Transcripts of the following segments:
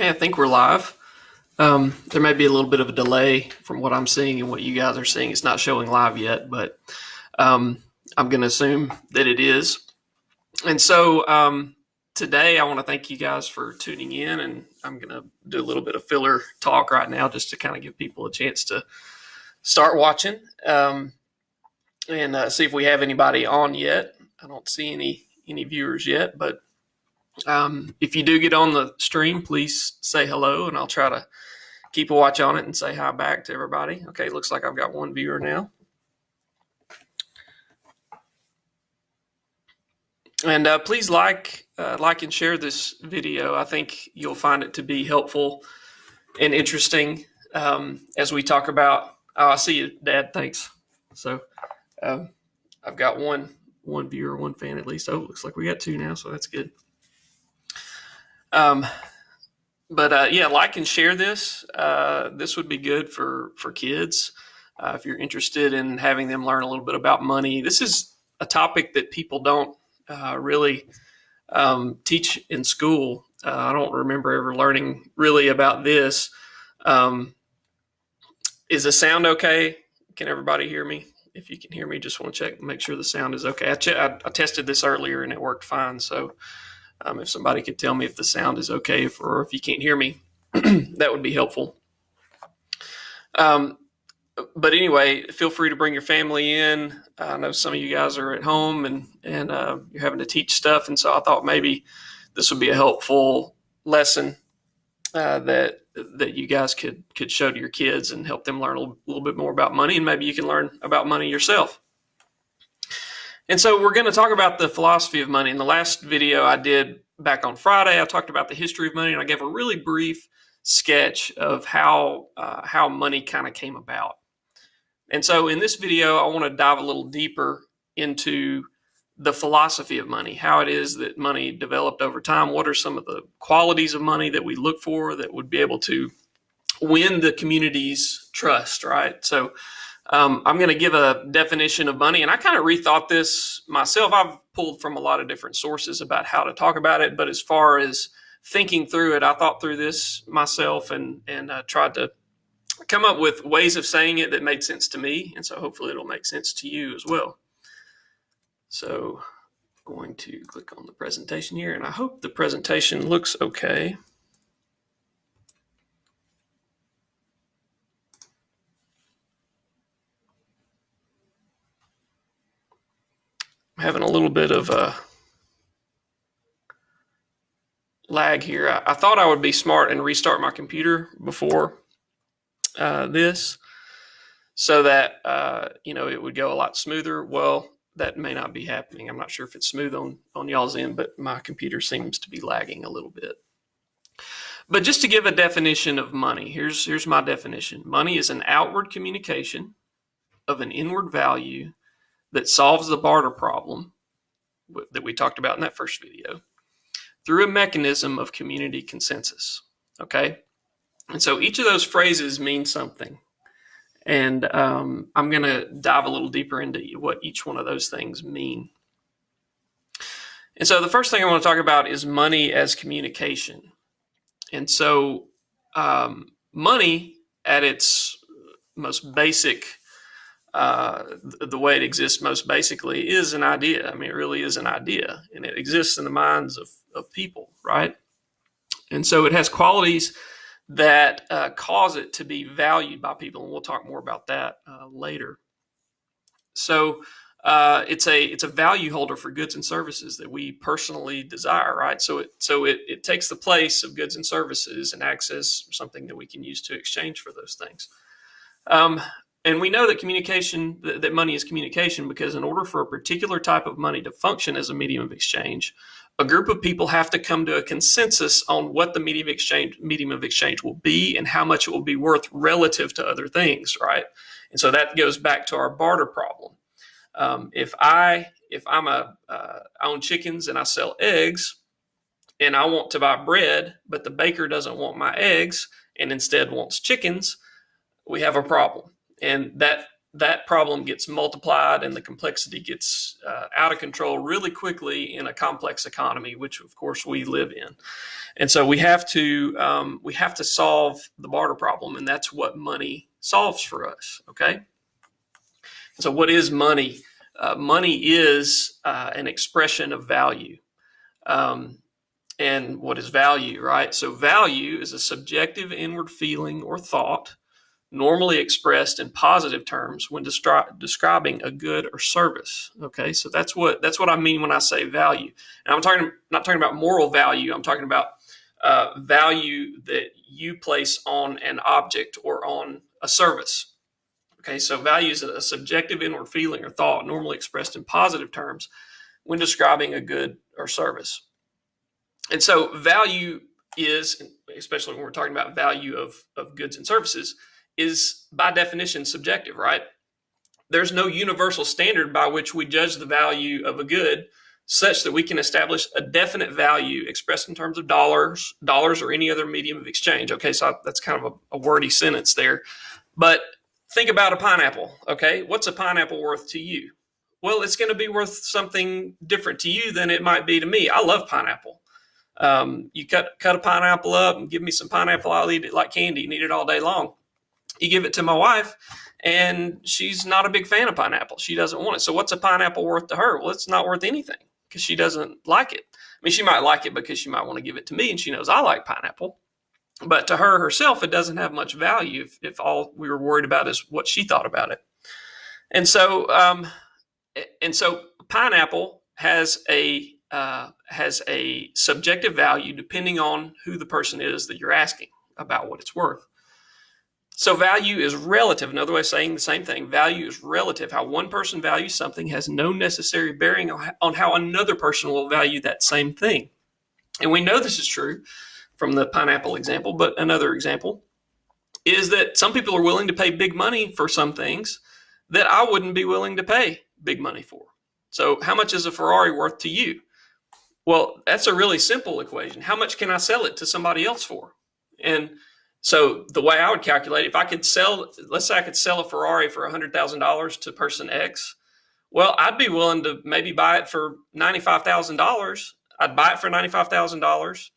Okay, I think we're live. There may be a little bit of a delay from what I'm seeing and what you guys are seeing. It's not showing live yet, but um, I'm going to assume that it is. And so today I want to thank you guys for tuning in, and I'm going to do a little bit of filler talk right now just to kind of give people a chance to start watching and see if we have anybody on yet. I don't see any viewers yet, but if you do get on the stream, please say hello, and I'll try to keep a watch on it and say hi back to everybody. Okay, looks like I've got one viewer now. And please like and share this video. I think you'll find it to be helpful and interesting as we talk about. Oh, I see you, Dad. Thanks. So I've got one viewer, one fan at least. Oh, looks like we got two now, so that's good. But yeah, like and share this. This would be good for kids if you're interested in having them learn a little bit about money. This is a topic that people don't really teach in school. I don't remember ever learning really about this. Is the sound okay? Can everybody hear me? If you can hear me, just want to check, make sure the sound is okay. I tested this earlier and it worked fine. So if somebody could tell me if the sound is okay or if you can't hear me, that would be helpful. But anyway, feel free to bring your family in. I know some of you guys are at home and you're having to teach stuff. And so I thought maybe this would be a helpful lesson that you guys could show to your kids and help them learn a little bit more about money. And maybe you can learn about money yourself. And so we're going to talk about the philosophy of money. In the last video I did back on Friday, I talked about the history of money, and I gave a really brief sketch of how money kind of came about. And so in this video, I want to dive a little deeper into the philosophy of money, how it is that money developed over time. What are some of the qualities of money that we look for that would be able to win the community's trust, right? So I'm going to give a definition of money, and I kind of rethought this myself. I've pulled from a lot of different sources about how to talk about it, but as far as thinking through it, I thought through this myself and tried to come up with ways of saying it that made sense to me, and so hopefully it'll make sense to you as well. So I'm going to click on the presentation here, and I hope the presentation looks okay. I'm having a little bit of a lag here. I thought I would be smart and restart my computer before this so that it would go a lot smoother. Well, that may not be happening. I'm not sure if it's smooth on y'all's end, but my computer seems to be lagging a little bit. But just to give a definition of money, here's my definition. Money is an outward communication of an inward value that solves the barter problem that we talked about in that first video through a mechanism of community consensus. Okay? And so each of those phrases means something. And I'm going to dive a little deeper into what each one of those things mean. And so the first thing I want to talk about is money as communication. And so money at its most basic, the way it exists most basically is an idea. I mean, it really is an idea, and it exists in the minds of people, right? And so it has qualities that cause it to be valued by people, and we'll talk more about that later. So it's a value holder for goods and services that we personally desire, right? So it takes the place of goods and services and acts as something that we can use to exchange for those things. And we know that communication, that money is communication, because in order for a particular type of money to function as a medium of exchange, a group of people have to come to a consensus on what the medium of exchange will be and how much it will be worth relative to other things, right? And so that goes back to our barter problem. If I own chickens and I sell eggs, and I want to buy bread, but the baker doesn't want my eggs and instead wants chickens, we have a problem. And that that problem gets multiplied and the complexity gets out of control really quickly in a complex economy, which of course we live in. And so we have to solve the barter problem, and that's what money solves for us. Okay. So what is money? Money is an expression of value. And what is value, right? So value is a subjective inward feeling or thought, normally expressed in positive terms when describing a good or service. Okay, so that's what I mean when I say value. And not talking about moral value. I'm talking about value that you place on an object or on a service. Okay, so value is a subjective inward feeling or thought, normally expressed in positive terms when describing a good or service. And so value is, especially when we're talking about value of goods and services, is by definition subjective, right? There's no universal standard by which we judge the value of a good such that we can establish a definite value expressed in terms of dollars or any other medium of exchange. Okay, so that's kind of a wordy sentence there. But think about a pineapple, okay? What's a pineapple worth to you? Well, it's going to be worth something different to you than it might be to me. I love pineapple. You cut a pineapple up and give me some pineapple, I'll eat it like candy and eat it all day long. You give it to my wife, and she's not a big fan of pineapple. She doesn't want it. So what's a pineapple worth to her? Well, it's not worth anything because she doesn't like it. I mean, she might like it because she might want to give it to me, and she knows I like pineapple. But to her herself, it doesn't have much value if all we were worried about is what she thought about it. And so pineapple has a subjective value depending on who the person is that you're asking about what it's worth. So value is relative. Another way of saying the same thing, value is relative. How one person values something has no necessary bearing on how another person will value that same thing. And we know this is true from the pineapple example, but another example is that some people are willing to pay big money for some things that I wouldn't be willing to pay big money for. So how much is a Ferrari worth to you? Well, that's a really simple equation. How much can I sell it to somebody else for? And so the way I would calculate, if I could let's say I could sell a Ferrari for $100,000 to person X, well, I'd be willing to maybe buy it for $95,000. I'd buy it for $95,000.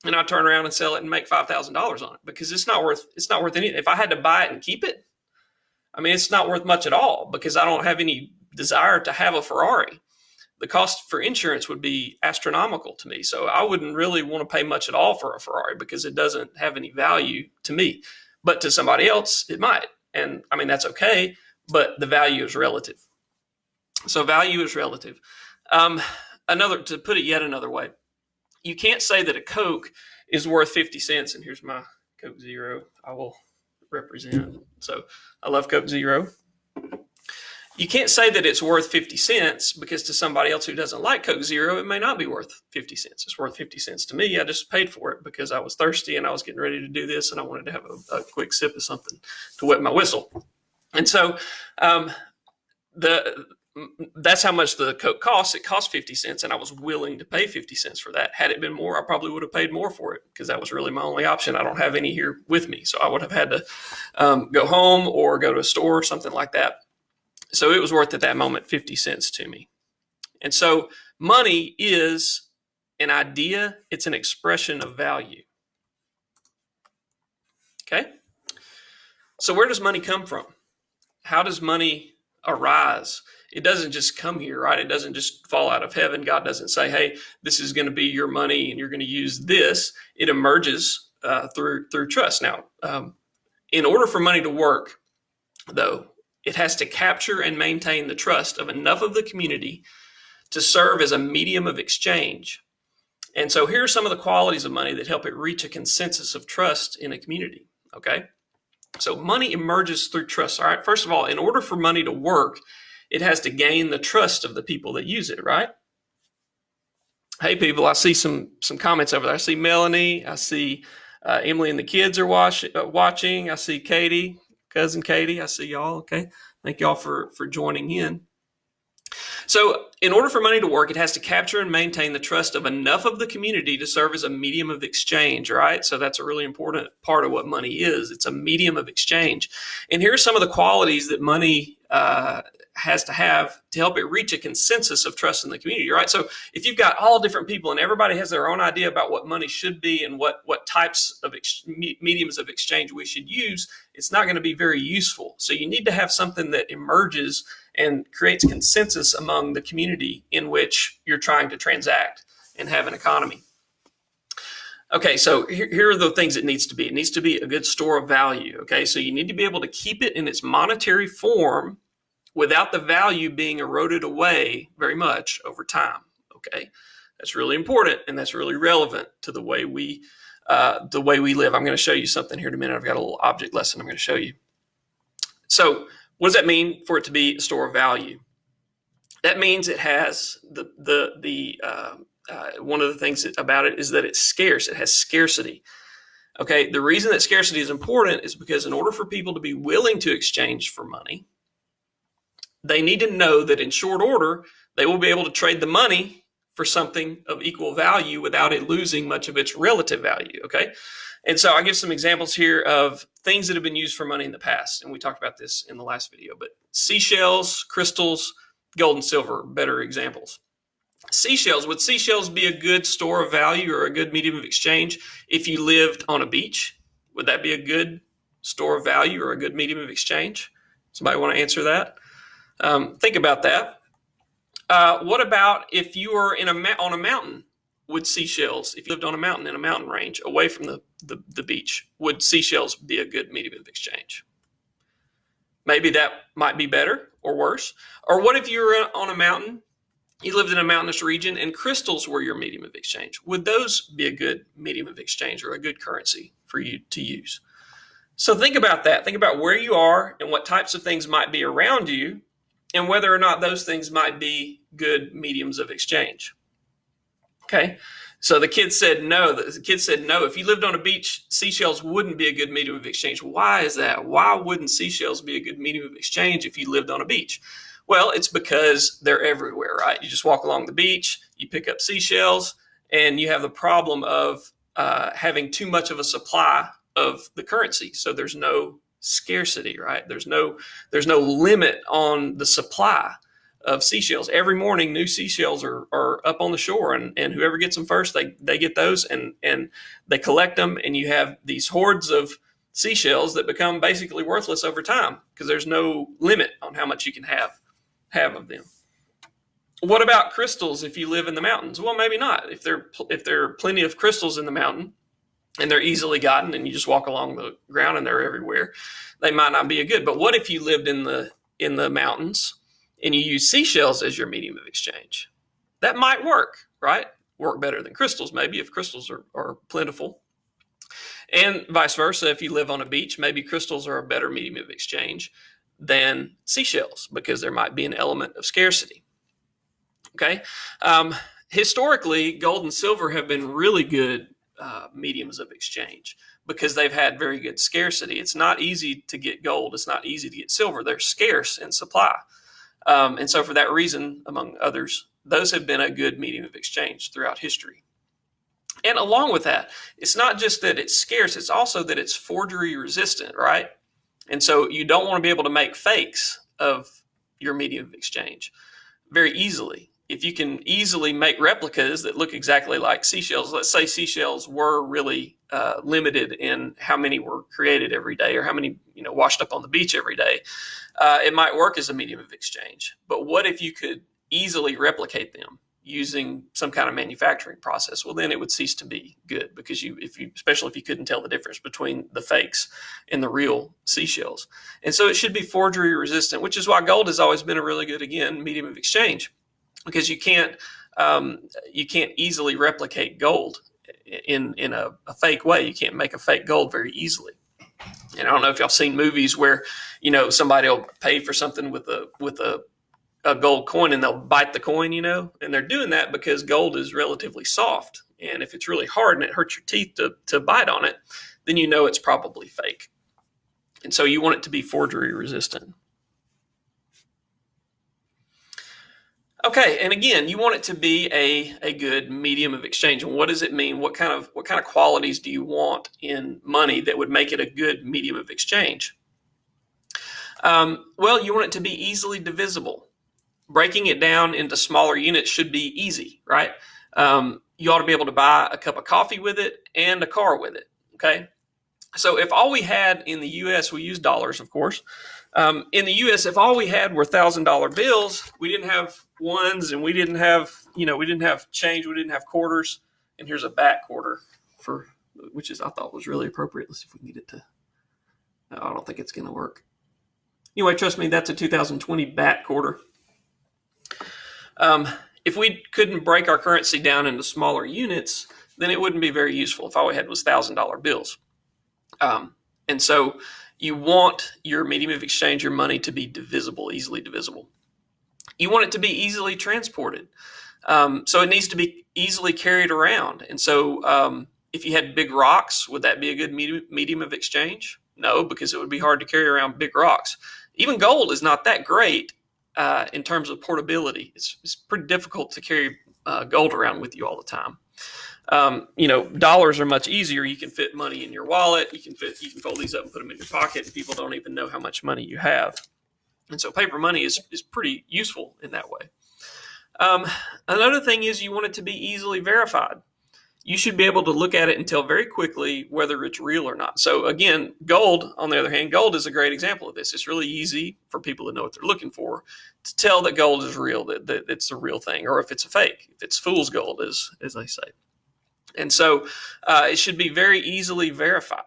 And I turn around and sell it and make $5,000 on it because it's not worth anything. If I had to buy it and keep it, I mean, it's not worth much at all because I don't have any desire to have a Ferrari. The cost for insurance would be astronomical to me. So I wouldn't really want to pay much at all for a Ferrari because it doesn't have any value to me. But to somebody else, it might. And I mean, that's okay, but the value is relative. So value is relative. To put it yet another way, you can't say that a Coke is worth 50 cents. And here's my Coke Zero I will represent. So I love Coke Zero. You can't say that it's worth 50 cents because to somebody else who doesn't like Coke Zero, it may not be worth 50 cents. It's worth 50 cents to me. I just paid for it because I was thirsty and I was getting ready to do this and I wanted to have a quick sip of something to wet my whistle. And so that's how much the Coke costs. It cost 50 cents and I was willing to pay 50 cents for that. Had it been more, I probably would have paid more for it because that was really my only option. I don't have any here with me. So I would have had to go home or go to a store or something like that. So it was worth at that moment 50 cents to me. And so money is an idea. It's an expression of value. Okay? So where does money come from? How does money arise? It doesn't just come here, right? It doesn't just fall out of heaven. God doesn't say, hey, this is going to be your money and you're going to use this. It emerges through trust. Now, in order for money to work, though, it has to capture and maintain the trust of enough of the community to serve as a medium of exchange. And so here are some of the qualities of money that help it reach a consensus of trust in a community, okay? So money emerges through trust, all right? First of all, in order for money to work, it has to gain the trust of the people that use it, right? Hey, people, I see some comments over there. I see Melanie. I see Emily and the kids are watching. I see Katie. Cousin Katie, I see y'all. Okay. Thank y'all for joining in. So, in order for money to work, it has to capture and maintain the trust of enough of the community to serve as a medium of exchange, right? So, that's a really important part of what money is. It's a medium of exchange. And here are some of the qualities that money has to have to help it reach a consensus of trust in the community, right? So, if you've got all different people and everybody has their own idea about what money should be and what types of mediums of exchange we should use, it's not going to be very useful. So, you need to have something that emerges and creates consensus among the community in which you're trying to transact and have an economy. Okay, so here are the things it needs to be. It needs to be a good store of value. Okay, so you need to be able to keep it in its monetary form without the value being eroded away very much over time. Okay, that's really important, and that's really relevant to the way we live. I'm going to show you something here in a minute. I've got a little object lesson I'm going to show you. So, what does that mean for it to be a store of value? That means it has one of the things about it is that it's scarce. It has scarcity. Okay, the reason that scarcity is important is because in order for people to be willing to exchange for money, they need to know that in short order, they will be able to trade the money for something of equal value without it losing much of its relative value. Okay. And so I give some examples here of things that have been used for money in the past. And we talked about this in the last video, but seashells, crystals, gold and silver, better examples. Seashells, would seashells be a good store of value or a good medium of exchange if you lived on a beach? Would that be a good store of value or a good medium of exchange? Somebody want to answer that? Think about that. What about if you were on a mountain? Would seashells, if you lived on a mountain in a mountain range away from the beach, would seashells be a good medium of exchange? Maybe that might be better or worse. Or what if you were on a mountain, you lived in a mountainous region, and crystals were your medium of exchange? Would those be a good medium of exchange or a good currency for you to use? So think about that. Think about where you are and what types of things might be around you and whether or not those things might be good mediums of exchange. Okay, so the kid said no. The kid said no. If you lived on a beach, seashells wouldn't be a good medium of exchange. Why is that? Why wouldn't seashells be a good medium of exchange if you lived on a beach? Well, it's because they're everywhere, right? You just walk along the beach, you pick up seashells, and you have the problem of having too much of a supply of the currency. So there's no scarcity, right? There's no limit on the supply of seashells. Every morning, new seashells are up on the shore, and whoever gets them first, they get those, and they collect them, and you have these hordes of seashells that become basically worthless over time because there's no limit on how much you can have of them. What about crystals if you live in the mountains? Well, maybe not. If there are plenty of crystals in the mountain and they're easily gotten and you just walk along the ground and they're everywhere, they might not be a good. But what if you lived in the mountains and you use seashells as your medium of exchange? That might work, right? Work better than crystals, maybe, if crystals are plentiful. And vice versa, if you live on a beach, maybe crystals are a better medium of exchange than seashells because there might be an element of scarcity. Okay. Historically, gold and silver have been really good mediums of exchange because they've had very good scarcity. It's not easy to get gold. It's not easy to get silver. They're scarce in supply. And so for that reason, among others, those have been a good medium of exchange throughout history. And along with that, it's not just that it's scarce, it's also that it's forgery resistant, right? And so you don't want to be able to make fakes of your medium of exchange very easily. If you can easily make replicas that look exactly like seashells, let's say seashells were really limited in how many were created every day or how many washed up on the beach every day, it might work as a medium of exchange. But what if you could easily replicate them using some kind of manufacturing process? Well, then it would cease to be good because especially if you couldn't tell the difference between the fakes and the real seashells. And so it should be forgery resistant, which is why gold has always been a really good, again, medium of exchange, because you can't easily replicate gold in a fake way. You can't make a fake gold very easily. And I don't know if y'all seen movies where somebody will pay for something with a gold coin and they'll bite the coin, and they're doing that because gold is relatively soft. And if it's really hard and it hurts your teeth to bite on it, then it's probably fake. And so you want it to be forgery resistant. Okay, and again, you want it to be a good medium of exchange. And what does it mean? What kind of qualities do you want in money that would make it a good medium of exchange? Well, you want it to be easily divisible. Breaking it down into smaller units should be easy, right? You ought to be able to buy a cup of coffee with it and a car with it. Okay, so if all we had in the U.S., we use dollars, of course. In the U.S., if all we had were $1,000 bills, we didn't have ones, and we didn't have change, we didn't have quarters. And here's a back quarter for which is I thought was really appropriate. Let's see if we can get it to. No, I don't think it's going to work. Anyway, trust me, that's a 2020 bat quarter. If we couldn't break our currency down into smaller units, then it wouldn't be very useful if all we had was $1,000 bills. And so you want your medium of exchange, your money, to be divisible, easily divisible. You want it to be easily transported. So it needs to be easily carried around. And so if you had big rocks, would that be a good medium of exchange? No, because it would be hard to carry around big rocks. Even gold is not that great in terms of portability. It's pretty difficult to carry gold around with you all the time. Dollars are much easier. You can fit money in your wallet. You can fold these up and put them in your pocket, and people don't even know how much money you have. And so paper money is pretty useful in that way. Another thing is you want it to be easily verified. You should be able to look at it and tell very quickly whether it's real or not. So again, gold, on the other hand, gold is a great example of this. It's really easy for people to know what they're looking for to tell that gold is real, that it's a real thing, or if it's a fake, if it's fool's gold, as they say. And so it should be very easily verified.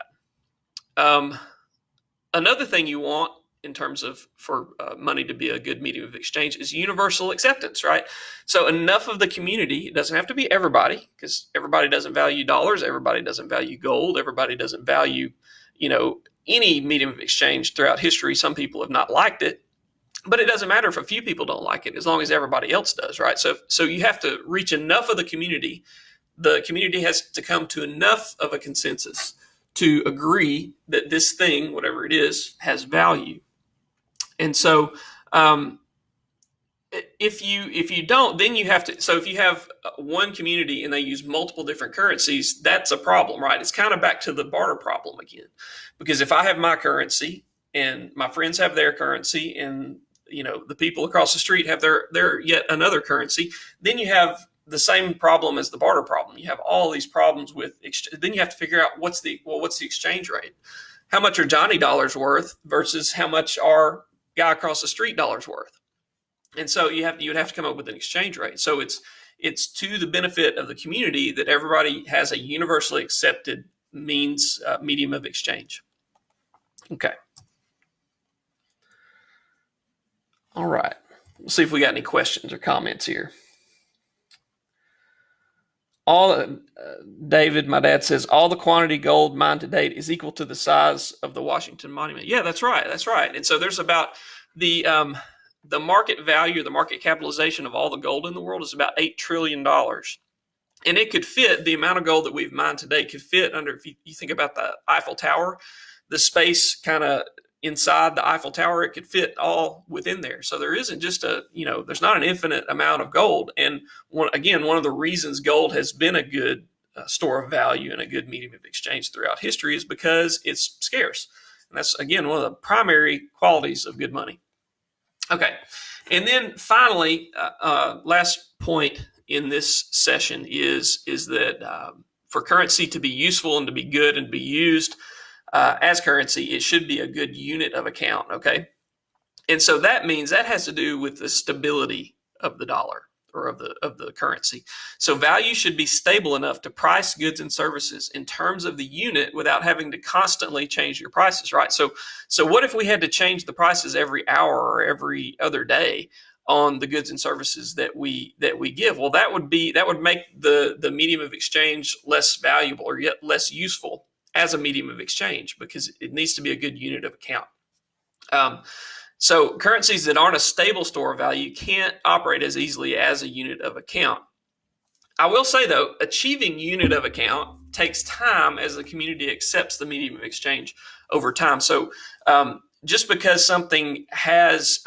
Another thing you want in terms of for money to be a good medium of exchange is universal acceptance, right? So enough of the community, it doesn't have to be everybody, because everybody doesn't value dollars, everybody doesn't value gold, everybody doesn't value, any medium of exchange throughout history. Some people have not liked it, but it doesn't matter if a few people don't like it, as long as everybody else does, right? So you have to reach enough of the community. The community has to come to enough of a consensus to agree that this thing, whatever it is, has value. And so if you don't, then you have to. So if you have one community and they use multiple different currencies, that's a problem, right? It's kind of back to the barter problem again. Because if I have my currency and my friends have their currency, and the people across the street have their yet another currency, then you have the same problem as the barter problem. You have all these problems with. Then you have to figure out what's the exchange rate. How much are Johnny dollars worth versus how much are guy across the street dollars worth? And so you would have to come up with an exchange rate. So it's to the benefit of the community that everybody has a universally accepted medium of exchange. Okay. All right. We'll see if we got any questions or comments here. David, my dad says, all the quantity gold mined to date is equal to the size of the Washington Monument. Yeah, that's right. And so there's about the market value, the market capitalization of all the gold in the world is about $8 trillion. And it could fit, the amount of gold that we've mined today could fit under, if you think about the Eiffel Tower, the space kind of inside the Eiffel Tower, it could fit all within there. So there isn't just there's not an infinite amount of gold. And one of the reasons gold has been a good store of value and a good medium of exchange throughout history is because it's scarce. And that's, again, one of the primary qualities of good money. Okay. And then finally, last point in this session is that for currency to be useful and to be good and to be used as currency, it should be a good unit of account, okay? And so that means that has to do with the stability of the dollar or of the currency. So value should be stable enough to price goods and services in terms of the unit without having to constantly change your prices, right? So what if we had to change the prices every hour or every other day on the goods and services that we give? Well, that would make the medium of exchange less valuable or yet less useful as a medium of exchange, because it needs to be a good unit of account. So currencies that aren't a stable store of value can't operate as easily as a unit of account. I will say, though, achieving unit of account takes time as the community accepts the medium of exchange over time. So just because something is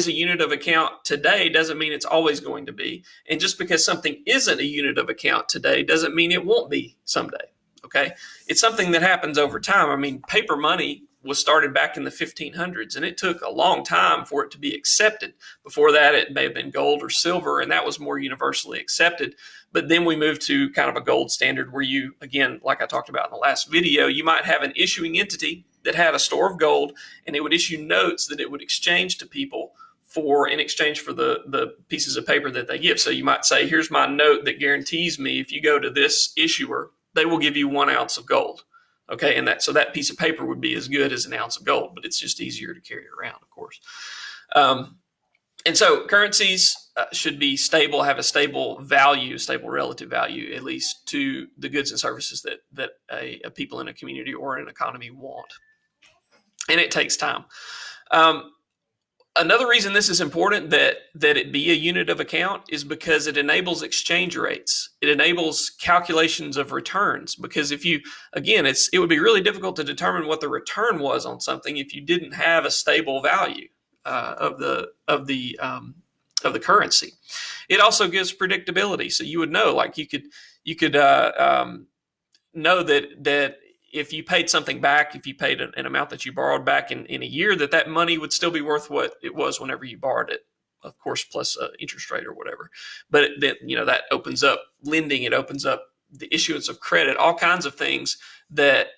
a unit of account today doesn't mean it's always going to be. And just because something isn't a unit of account today doesn't mean it won't be someday. Okay. It's something that happens over time. I mean, paper money was started back in the 1500s, and it took a long time for it to be accepted. Before that, it may have been gold or silver, and that was more universally accepted. But then we moved to kind of a gold standard where you, again, like I talked about in the last video, you might have an issuing entity that had a store of gold, and it would issue notes that it would exchange to people in exchange for the pieces of paper that they give. So you might say, here's my note that guarantees me if you go to this issuer, they will give you 1 ounce of gold. Okay, and so that piece of paper would be as good as an ounce of gold, but it's just easier to carry around, of course. And so currencies should be stable, have a stable value, stable relative value, at least to the goods and services that a people in a community or an economy want. And it takes time. Another reason this is important that it be a unit of account is because it enables exchange rates. It enables calculations of returns, because it would be really difficult to determine what the return was on something if you didn't have a stable value of the currency. It also gives predictability, so you would know, like you could know that if you paid something back, if you paid an amount that you borrowed back in a year, that money would still be worth what it was whenever you borrowed it, of course, plus interest rate or whatever. But that opens up lending, it opens up the issuance of credit, all kinds of things that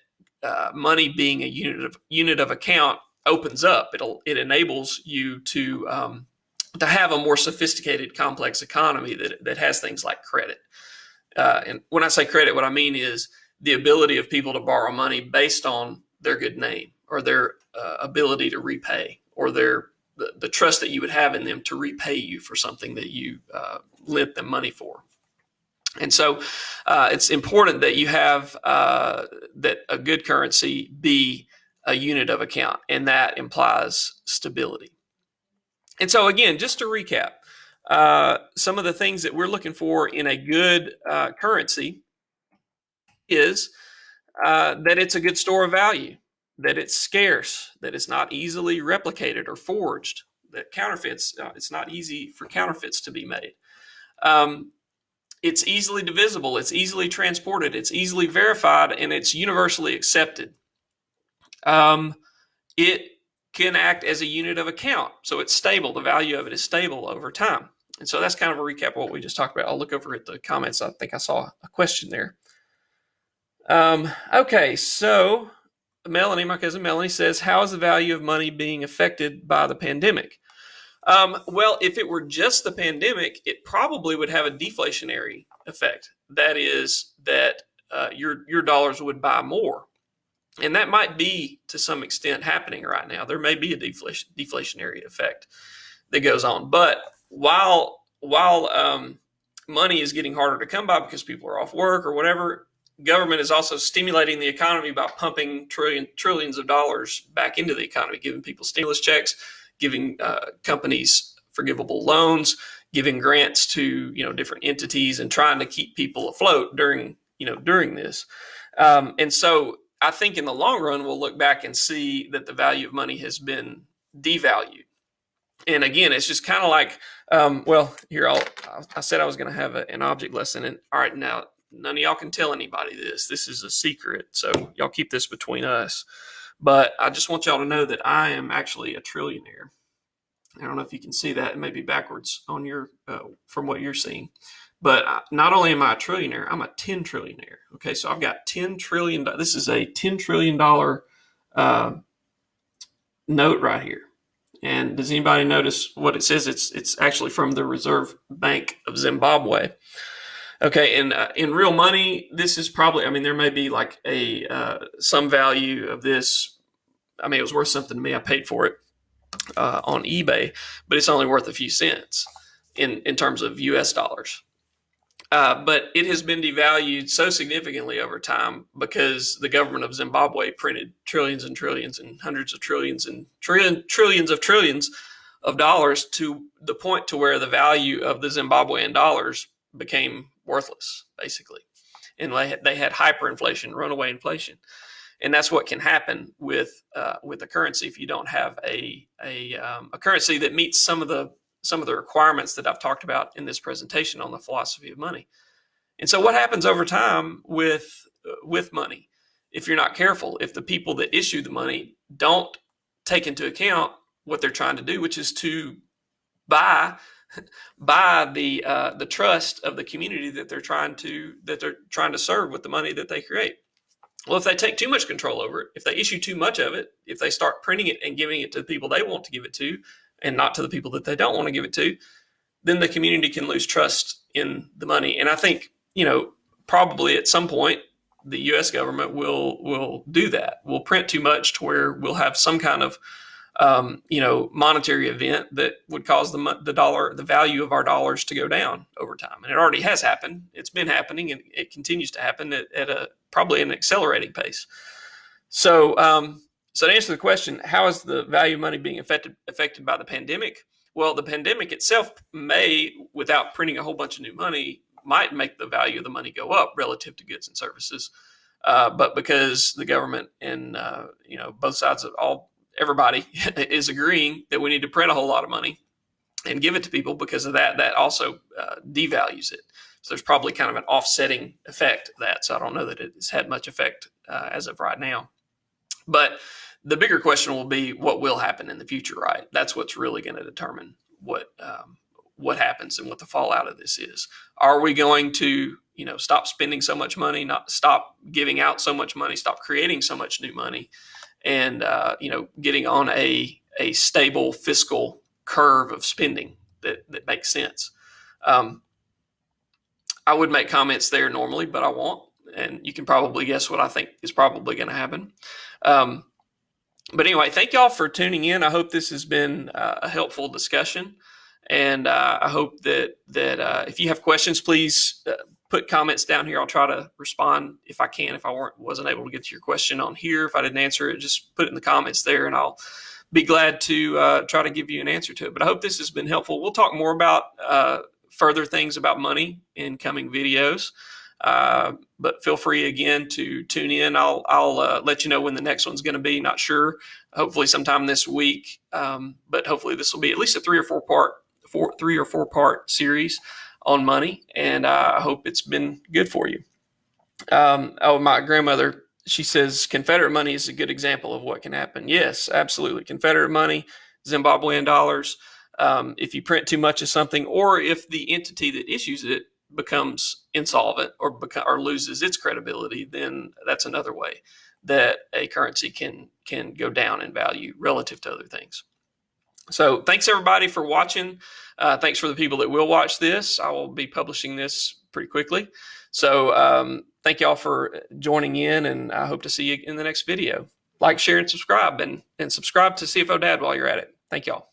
money being a unit of account opens up. It enables you to have a more sophisticated, complex economy that has things like credit. And when I say credit, what I mean is the ability of people to borrow money based on their good name or their ability to repay, or the trust that you would have in them to repay you for something that you lent them money for. And so it's important that you have that a good currency be a unit of account, and that implies stability. And so again, just to recap, some of the things that we're looking for in a good currency is that it's a good store of value, that it's scarce, that it's not easily replicated or forged, that counterfeits, it's not easy for counterfeits to be made. It's easily divisible, it's easily transported, it's easily verified, and it's universally accepted. It can act as a unit of account, so it's stable. The value of it is stable over time. And so that's kind of a recap of what we just talked about. I'll look over at the comments. I think I saw a question there. Okay, so Melanie, my cousin Melanie, says, how is the value of money being affected by the pandemic? Well, if it were just the pandemic, it probably would have a deflationary effect. That is that your dollars would buy more. And that might be, to some extent, happening right now. There may be a deflationary effect that goes on. But while money is getting harder to come by because people are off work or whatever, government is also stimulating the economy by pumping trillions of dollars back into the economy, giving people stimulus checks, giving companies forgivable loans, giving grants to different entities, and trying to keep people afloat during this. And so I think in the long run, we'll look back and see that the value of money has been devalued. And again, it's just kind of like, here, I said I was going to have an object lesson. And all right, now, none of y'all can tell anybody this. This is a secret. So y'all keep this between us. But I just want y'all to know that I am actually a trillionaire. I don't know if you can see that. It may be backwards on your from what you're seeing. But not only am I a trillionaire, I'm a 10 trillionaire. Okay, so I've got $10 trillion. This is a $10 trillion note right here. And does anybody notice what it says? It's actually from the Reserve Bank of Zimbabwe. Okay, and in real money, this is probably, there may be like some value of this. It was worth something to me. I paid for it on eBay, but it's only worth a few cents in terms of US dollars. But it has been devalued so significantly over time because the government of Zimbabwe printed trillions and trillions and hundreds of trillions and trillions of dollars, to the point to where the value of the Zimbabwean dollars became worthless, basically. And they had hyperinflation, runaway inflation. And that's what can happen with a currency if you don't have a currency that meets some of the requirements that I've talked about in this presentation on the philosophy of money. And so what happens over time with money, if you're not careful, if the people that issue the money don't take into account what they're trying to do, which is to buy the trust of the community that they're trying to serve with the money that they create. Well, if they take too much control over it, if they issue too much of it, if they start printing it and giving it to the people they want to give it to and not to the people that they don't want to give it to, then the community can lose trust in the money. And I think, probably at some point, the U.S. government will do that. We'll print too much to where we'll have some kind of monetary event that would cause the value of our dollars to go down over time. And it already has happened. It's been happening, and it continues to happen at probably an accelerating pace. So to answer the question, how is the value of money being affected by the pandemic? Well, the pandemic itself may, without printing a whole bunch of new money, might make the value of the money go up relative to goods and services. But because the government and both sides of everybody is agreeing that we need to print a whole lot of money and give it to people, because of that also devalues it. So there's probably kind of an offsetting effect of that. So I don't know that it's had much effect as of right now. But the bigger question will be what will happen in the future, right? That's what's really going to determine what happens and what the fallout of this is. Are we going to, stop spending so much money, not stop giving out so much money, stop creating so much new money, and getting on a stable fiscal curve of spending that makes sense? I would make comments there normally, but I won't, and you can probably guess what I think is probably going to happen. But anyway, thank y'all for tuning in. I hope this has been a helpful discussion, and I hope that if you have questions, please put comments down here. I'll try to respond if I can. If I wasn't able to get to your question on here, if I didn't answer it, just put it in the comments there, and I'll be glad to try to give you an answer to it. But I hope this has been helpful. We'll talk more about further things about money in coming videos. But feel free again to tune in. I'll let you know when the next one's going to be. Not sure. Hopefully sometime this week. But hopefully this will be at least a 3 or 4 part series on money. And I hope it's been good for you. My grandmother, she says Confederate money is a good example of what can happen. Yes, absolutely. Confederate money, Zimbabwean dollars. If you print too much of something, or if the entity that issues it becomes insolvent or loses its credibility, then that's another way that a currency can go down in value relative to other things. So thanks everybody for watching. Thanks for the people that will watch this. I will be publishing this pretty quickly. So thank y'all for joining in, and I hope to see you in the next video. Like, share, and subscribe, and subscribe to CFO Dad while you're at it. Thank y'all.